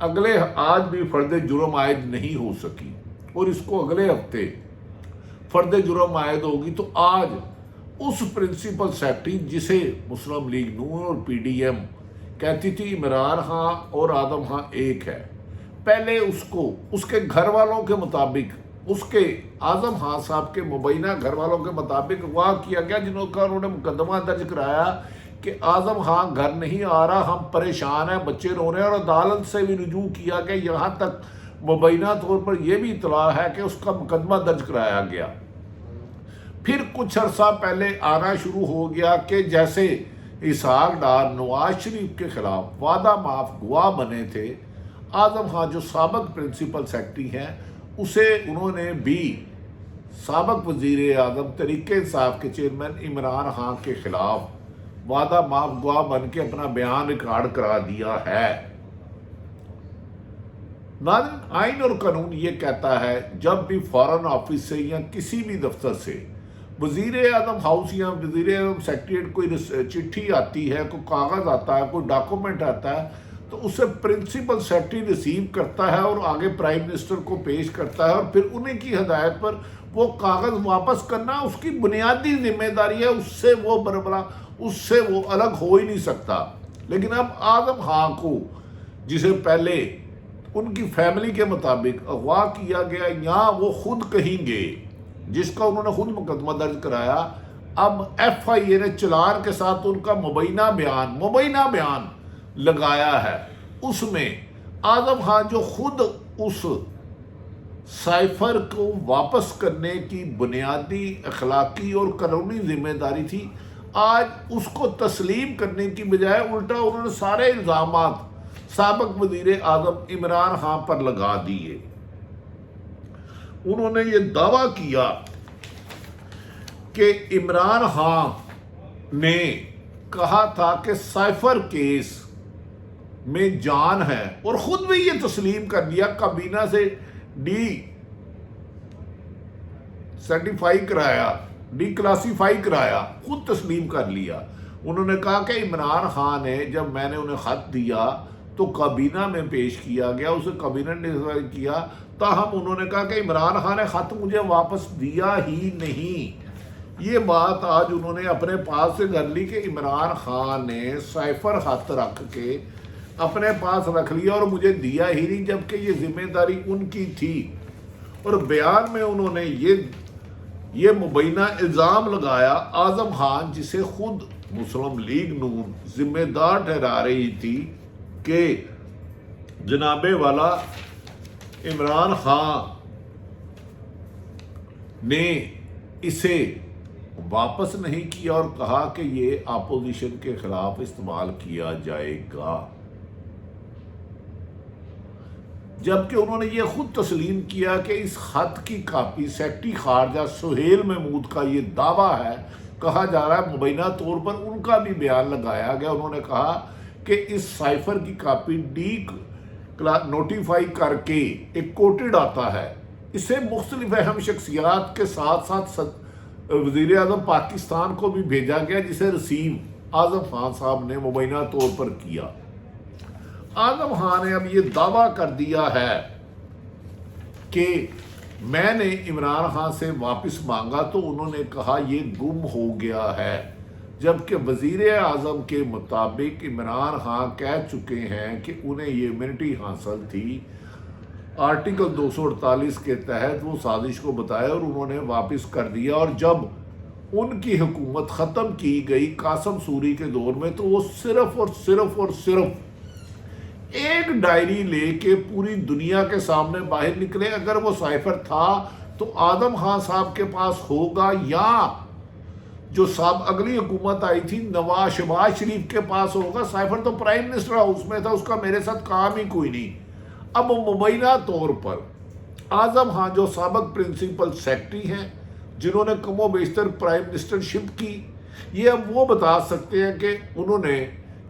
آج بھی فرد جرم عائد نہیں ہو سکی اور اس کو اگلے ہفتے فرد جرم عائد ہوگی، تو آج اس پرنسپل سیکرٹری جسے مسلم لیگ نون اور پی ڈی ایم کہتی تھی عمران خان اور آدم خان ایک ہے، پہلے اس کو اس کے گھر والوں کے مطابق، اس کے اعظم خان صاحب کے مبینہ گھر والوں کے مطابق اغوا کیا گیا، انہوں نے مقدمہ درج کرایا کہ اعظم خان گھر نہیں آ رہا، ہم پریشان ہیں، بچے رو رہے ہیں، اور عدالت سے بھی رجوع کیا گیا، یہاں تک مبینہ طور پر یہ بھی اطلاع ہے کہ اس کا مقدمہ درج کرایا گیا۔ پھر کچھ عرصہ پہلے آنا شروع ہو گیا کہ جیسے اسحاق ڈار نواز شریف کے خلاف وعدہ معاف گواہ بنے تھے، اعظم خان جو سابق پرنسپل سیکرٹری ہیں اسے انہوں نے بھی سابق وزیر اعظم تحریک انصاف کے چیئرمین عمران خان کے خلاف وعدہ معاف گواہ بن کے اپنا بیان ریکارڈ کرا دیا ہے۔ ناظرین، آئین اور قانون یہ کہتا ہے جب بھی فارن آفس سے یا کسی بھی دفتر سے وزیر اعظم ہاؤس یا وزیر اعظم سیکریٹریٹ کوئی چٹھی آتی ہے، کوئی کاغذ آتا ہے، کوئی ڈاکومنٹ آتا ہے، تو اسے پرنسپل سیکرٹری ریسیو کرتا ہے اور آگے پرائم منسٹر کو پیش کرتا ہے، اور پھر انہیں کی ہدایت پر وہ کاغذ واپس کرنا اس کی بنیادی ذمہ داری ہے، اس سے وہ بربلا، اس سے وہ الگ ہو ہی نہیں سکتا۔ لیکن اب اعظم خان کو جسے پہلے ان کی فیملی کے مطابق اغوا کیا گیا یا وہ خود کہیں گے، جس کا انہوں نے خود مقدمہ درج کرایا، اب ایف آئی اے نے چلان کے ساتھ ان کا مبینہ بیان لگایا ہے۔ اس میں اعظم خان جو خود اس سائفر کو واپس کرنے کی بنیادی اخلاقی اور قانونی ذمہ داری تھی، آج اس کو تسلیم کرنے کی بجائے الٹا انہوں نے سارے الزامات سابق وزیر اعظم عمران خان پر لگا دیے۔ انہوں نے یہ دعویٰ کیا کہ عمران خان نے کہا تھا کہ سائفر کیس میں جان ہے، اور خود بھی یہ تسلیم کر لیا، کابینہ سے ڈی کلاسیفائی کرایا، خود تسلیم کر لیا۔ انہوں نے کہا کہ عمران خان نے، جب میں نے انہیں خط دیا تو کابینہ میں پیش کیا گیا، اسے کابینہ نے کیا، تاہم انہوں نے کہا کہ عمران خان نے خط مجھے واپس دیا ہی نہیں۔ یہ بات آج انہوں نے اپنے پاس سے کر لی کہ عمران خان نے سائفر خط رکھ کے اپنے پاس رکھ لیا اور مجھے دیا ہی نہیں، جبکہ یہ ذمہ داری ان کی تھی۔ اور بیان میں انہوں نے یہ مبینہ الزام لگایا، اعظم خان جسے خود مسلم لیگ نون ذمہ دار ٹھہرا رہی تھی کہ جناب والا عمران خان نے اسے واپس نہیں کیا اور کہا کہ یہ اپوزیشن کے خلاف استعمال کیا جائے گا، جبکہ انہوں نے یہ خود تسلیم کیا کہ اس خط کی کاپی سیکرٹری خارجہ سہیل محمود کا یہ دعویٰ ہے، کہا جا رہا ہے مبینہ طور پر ان کا بھی بیان لگایا گیا۔ انہوں نے کہا کہ اس سائفر کی کاپی نوٹیفائی کر کے ایک کوٹڈ آتا ہے، اسے مختلف اہم شخصیات کے ساتھ ساتھ وزیر اعظم پاکستان کو بھی بھیجا گیا، جسے ریسیو اعظم خان صاحب نے مبینہ طور پر کیا۔ اعظم خان نے اب یہ دعویٰ کر دیا ہے کہ میں نے عمران خان سے واپس مانگا تو انہوں نے کہا یہ گم ہو گیا ہے، جبکہ وزیر اعظم کے مطابق عمران خان کہہ چکے ہیں کہ انہیں یہ امیونٹی حاصل تھی، آرٹیکل 248 کے تحت وہ سازش کو بتایا اور انہوں نے واپس کر دیا۔ اور جب ان کی حکومت ختم کی گئی قاسم سوری کے دور میں، تو وہ صرف ایک ڈائری لے کے پوری دنیا کے سامنے باہر نکلے۔ اگر وہ سائفر تھا تو اعظم خان صاحب کے پاس ہوگا، یا جو اگلی حکومت آئی تھی شہباز شریف کے پاس ہوگا۔ سائفر تو پرائم منسٹر ہاؤس میں تھا، اس کا میرے ساتھ کام ہی کوئی نہیں۔ اب مبینہ طور پر اعظم خان جو سابق پرنسپل سیکرٹری ہیں، جنہوں نے کم و بیشتر پرائم منسٹر شپ کی، یہ اب وہ بتا سکتے ہیں کہ انہوں نے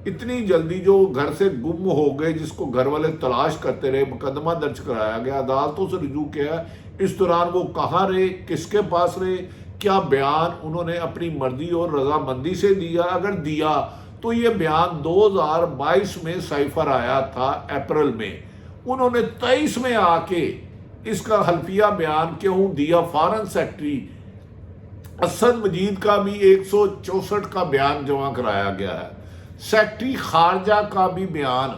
اتنی جلدی جو گھر سے گم ہو گئے، جس کو گھر والے تلاش کرتے رہے، مقدمہ درج کرایا گیا، عدالتوں سے رجوع کیا، اس دوران وہ کہاں رہے، کس کے پاس رہے، کیا بیان انہوں نے اپنی مرضی اور رضامندی سے دیا، اگر دیا تو یہ بیان 2022 میں سائفر آیا تھا اپریل میں، انہوں نے 23 میں آ کے اس کا حلفیہ بیان کیوں دیا؟ فارن سیکٹری اسد مجید کا بھی 164 کا بیان جمع کرایا گیا ہے، سیکٹری خارجہ کا بھی بیان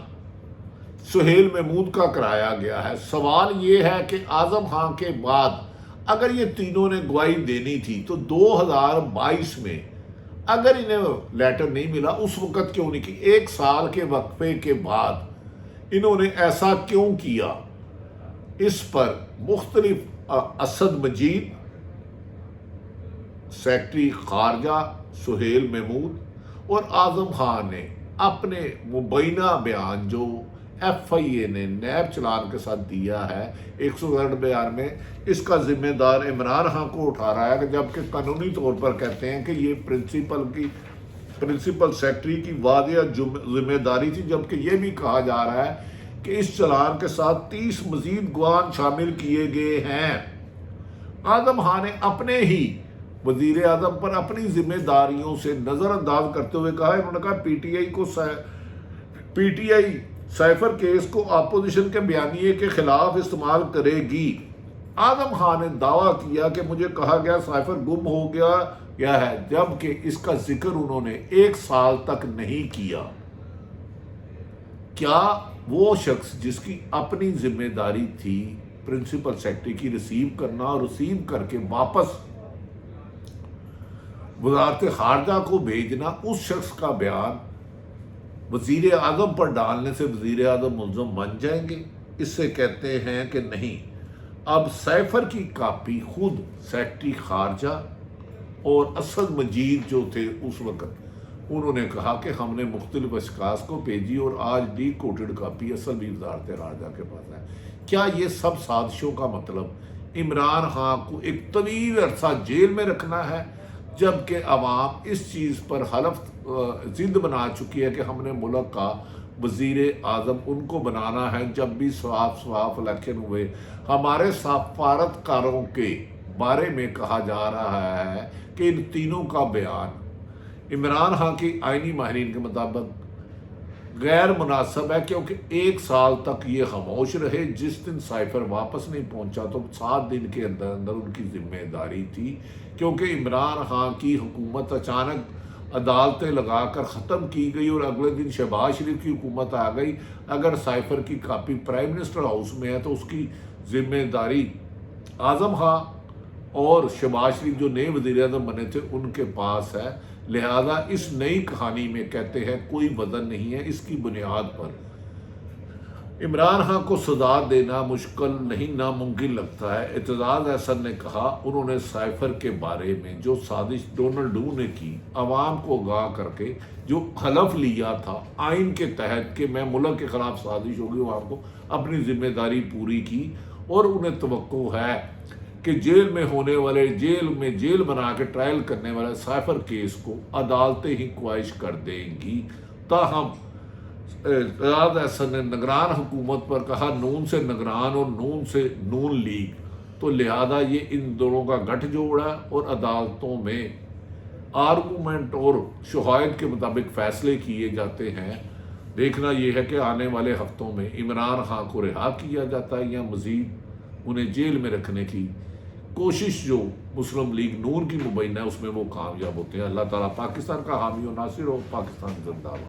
سہیل محمود کا کرایا گیا ہے۔ سوال یہ ہے کہ اعظم خان کے بعد اگر یہ تینوں نے گواہی دینی تھی تو 2022 میں اگر انہیں لیٹر نہیں ملا اس وقت کیوں نہیں کی؟ 1 سال کے وقفے کے بعد انہوں نے ایسا کیوں کیا؟ اس پر مختلف اسد مجید، سیکٹری خارجہ سہیل محمود اور اعظم خان نے اپنے مبینہ بیان جو ایف آئی اے نے نیب چلان کے ساتھ دیا ہے 168 بیان میں، اس کا ذمہ دار عمران خان کو اٹھا رہا ہے، جبکہ قانونی طور پر کہتے ہیں کہ یہ پرنسپل سیکٹری کی واضح ذمہ داری تھی، جبکہ یہ بھی کہا جا رہا ہے کہ اس چلان کے ساتھ 30 مزید گواہ شامل کیے گئے ہیں۔ اعظم خان نے اپنے ہی وزیر اعظم پر اپنی ذمہ داریوں سے نظر انداز کرتے ہوئے کہا، انہوں نے کہا P T I cipher case کو اپوزیشن کے بیانیے کے خلاف استعمال کرے گی۔ اعظم خان نے دعویٰ کیا کہ مجھے کہا گیا سائفر گم ہو گیا ہے، جبکہ اس کا ذکر انہوں نے 1 سال تک نہیں کیا۔ کیا وہ شخص جس کی اپنی ذمہ داری تھی پرنسپل سیکٹری کی ریسیو کرنا اور ریسیو کر کے واپس وزارت خارجہ کو بھیجنا، اس شخص کا بیان وزیر اعظم پر ڈالنے سے وزیر اعظم ملزم بن جائیں گے؟ اس سے کہتے ہیں کہ نہیں، اب سائفر کی کاپی خود سیکٹری خارجہ اور اسد مجید جو تھے اس وقت، انہوں نے کہا کہ ہم نے مختلف اشخاص کو بھیجی اور آج ڈی کوڈڈ کاپی اصل بھی وزارت خارجہ کے پاس ہے۔ کیا یہ سب سازشوں کا مطلب عمران خان کو ایک طویل عرصہ جیل میں رکھنا ہے، جبکہ عوام اس چیز پر حلف ضد بنا چکی ہے کہ ہم نے ملک کا وزیر اعظم ان کو بنانا ہے؟ جب بھی صاف الیکشن ہوئے ہمارے سفارتکاروں کے بارے میں کہا جا رہا ہے کہ ان تینوں کا بیان عمران خان کی آئینی ماہرین کے مطابق غیر مناسب ہے، کیونکہ 1 سال تک یہ خاموش رہے۔ جس دن سائفر واپس نہیں پہنچا تو 7 دن کے اندر ان کی ذمہ داری تھی، کیونکہ عمران خان کی حکومت اچانک عدالتیں لگا کر ختم کی گئی اور اگلے دن شہباز شریف کی حکومت آ گئی۔ اگر سائفر کی کاپی پرائم منسٹر ہاؤس میں ہے تو اس کی ذمہ داری اعظم خان اور شہباز شریف جو نئے وزیر اعظم بنے تھے ان کے پاس ہے۔ لہذا اس نئی کہانی میں کہتے ہیں کوئی وزن نہیں ہے۔ اس کی بنیاد پر عمران خان کو سزا دینا مشکل نہیں، ناممکن لگتا ہے۔ اعتزاز احسن نے کہا، انہوں نے سائفر کے بارے میں جو سازش ڈونلڈ ڈو نے کی، عوام کو آگاہ کر کے جو حلف لیا تھا آئین کے تحت کہ میں ملک کے خلاف سازش ہوگی، عوام کو اپنی ذمہ داری پوری کی، اور انہیں توقع ہے کہ جیل میں ہونے والے جیل بنا کے ٹرائل کرنے والے سائفر کیس کو عدالتیں ہی خواہش کر دیں گی۔ تاہم اعتزاز احسن نے نگران حکومت پر کہا، نون سے نگران اور نون سے نون لیگ، تو لہذا یہ ان دونوں کا گٹھ جوڑ ہے اور عدالتوں میں آرگومنٹ اور شہائد کے مطابق فیصلے کیے جاتے ہیں۔ دیکھنا یہ ہے کہ آنے والے ہفتوں میں عمران خان کو رہا کیا جاتا ہے یا مزید انہیں جیل میں رکھنے کی کوشش جو مسلم لیگ نون کی مبینہ ہے اس میں وہ کامیاب ہوتے ہیں۔ اللہ تعالیٰ پاکستان کا حامی و ناصر ہو، پاکستان زندہ باد۔